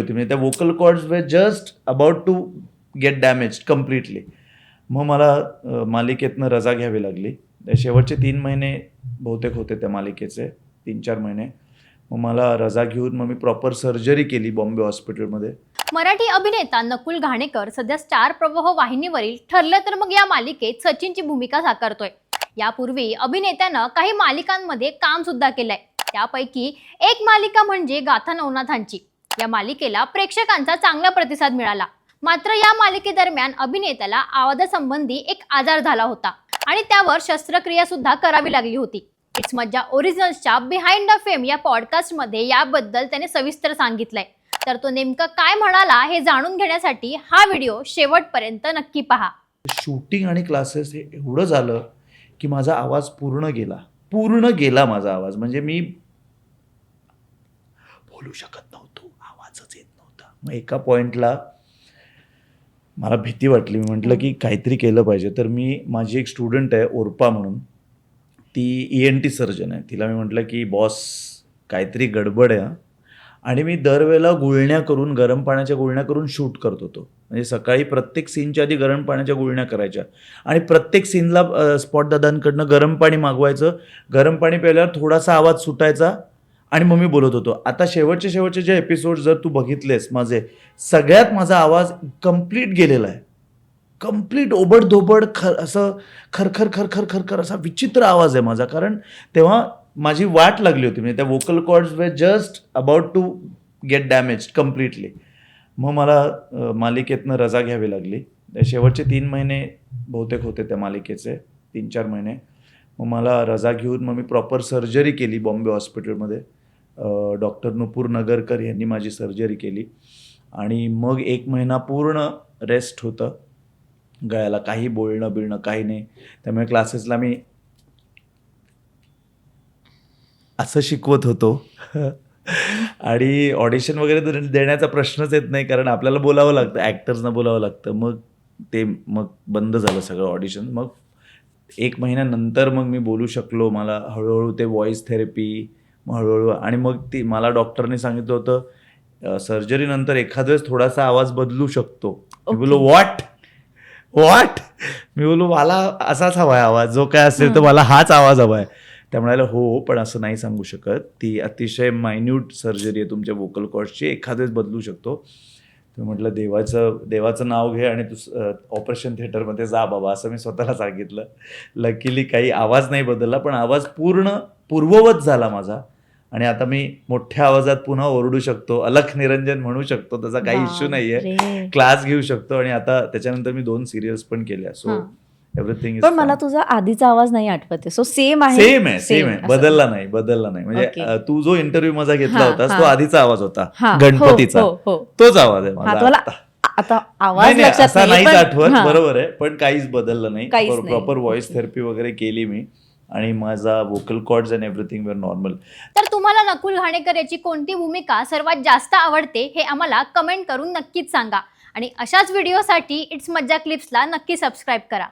होती, म्हणजे त्या vocal cords they just about to get damage completely. मग मला मालिकेतनं रजा घ्यावी लागली. शेवटचे 3 महिने बहुतेक होते त्या मालिकेचे, 3-4 महिने. मग मला रजा घेऊन मग मी प्रॉपर सर्जरी केली बॉम्बे हॉस्पिटलमध्ये. मराठी अभिनेता नकुल घाणेकर सध्या स्टार प्रवाह वाहिनीवरील ठरलं तर मग या मालिकेत सचिनची भूमिका साकारतोय. यापूर्वी अभिनेत्यानं काही मालिकांमध्ये काम सुद्धा केलंय. त्यापैकी एक मालिका म्हणजे गाथा नवनाथांची. या मालिकेला प्रेक्षकांचा चांगला प्रतिसाद मिळाला. मात्र या मालिकेदरम्यान अभिनेत्याला आवाजासंबंधी एक आजार झाला होता आणि त्यावर शस्त्रक्रिया सुद्धा करावी लागली होती. इट्स मज्जा ओरिजिनल्सच्या बिहाइंड द फेम या पॉडकास्टमध्ये याबद्दल त्याने सविस्तर सांगितलंय. तर तो नेमकं काय म्हणाला हे जाणून घेण्यासाठी हा व्हिडिओ शेवटपर्यंत नक्की पहा. शूटिंग आणि क्लासेस हे एवढं झालं की माझा आवाज पूर्ण गेला माझा आवाज. म्हणजे मी बोलू शकत नव्हतो, आवाजच येत नव्हता. मग एका पॉइंटला मला भीती वाटली. मी म्हटलं की काहीतरी केलं पाहिजे. तर माझी एक स्टुडंट आहे ओरपा म्हणून, ती ENT सर्जन आहे. तिला मी म्हटलं की बॉस काहीतरी गडबड आहे. आणि मी दरवेळेला गरम पाण्याच्या गुळण्या करून शूट करत होतो. म्हणजे सकाळी प्रत्येक सीनच्या आधी गरम पाण्याच्या गुळण्या करायच्या आणि प्रत्येक सीनला स्पॉट दादांकडनं गरम पाणी मागवायचं. गरम पाणी प्यायल्यावर थोडासा आवाज सुटायचा आणि मग मी बोलत होतो. आता शेवटचे जे एपिसोड जर तू बघितलेस माझे, सगळ्यात माझा आवाज कम्प्लीट गेलेला आहे. कम्प्लीट ओबडधोबड असं खरखर असा विचित्र आवाज आहे माझा. कारण तेव्हा माझी वाट लागली होती, म्हणजे त्या vocal cords they just about to get damage completely. मग मला मालिकेतनं रजा घ्यावी लागली. शेवटचे 3 महिने बहुतेक होते त्या मालिकेचे, 3-4 महिने. मग मला रजा घेऊन मग मी प्रॉपर सर्जरी केली बॉम्बे हॉस्पिटलमध्ये. डॉक्टर नुपूर नगरकर यांनी माझी सर्जरी केली. आणि मग 1 महिना पूर्ण रेस्ट होतं. गळ्याला काही बोलणं काही नाही. त्यामुळे क्लासेसला मी असं शिकवत होतो. आणि ऑडिशन वगैरे देण्याचा प्रश्नच येत नाही, कारण आपल्याला बोलावं लागतं, ॲक्टर्सना बोलावं लागतं. मग बंद झालं सगळं ऑडिशन. मग 1 महिन्यानंतर मग मी बोलू शकलो. मला हळूहळू ते व्हॉइस थेरपी, मग हळूहळू. आणि मग मला डॉक्टरने सांगितलं होतं सर्जरीनंतर एखाद वेळेस थोडासा आवाज बदलू शकतो. मी बोललो व्हॉट. मी बोललो मला असाच हवा आहे आवाज, जो काय असेल तर मला हाच आवाज हवा आहे. त्या म्हणाला हो, पण असं नाही सांगू शकत, ती अतिशय मायन्यूट सर्जरी आहे तुमच्या वोकल कॉर्ड्सची, एखाद वेळेस बदलू शकतो. तर म्हटलं देवाचं नाव घे आणि तू ऑपरेशन थिएटरमध्ये जा बाबा, असं मी स्वतःला सांगितलं. लकीली काही आवाज नाही बदलला, पण आवाज पूर्ववत झाला माझा. आणि आता मी मोठ्या आवाजात पुन्हा ओरडू शकतो, अलख निरंजन म्हणू शकतो, त्याचा काही इश्यू नाहीये. क्लास घेऊ शकतो. आणि आता त्याच्यानंतर मी 2 सिरियल्स पण केल्या. So everything is. पण मला तुझा आधीचा आवाज नाही आठवते. सो सेम आहे. बदलला नाही. म्हणजे तू जो इंटरव्ह्यू माझा घेतला होता तो आधीचा आवाज होता गणपतीचा, तोच आवाज आहे माझा. आता आवाज असा नाहीच आठवत, बरोबर आहे, पण काहीच बदललं नाही. प्रॉपर व्हॉइस थेरपी वगैरे केली मी आणि माझा vocal cords and everything were normal. तर तुम्हाला नकुल घाणेकर याची कोणती भूमिका सर्वात जास्त आवडते हे आम्हाला कमेंट करून नक्कीच सांगा. आणि अशाच व्हिडिओसाठी इट्स मज्जा क्लिप्सला नक्की सबस्क्राईब करा.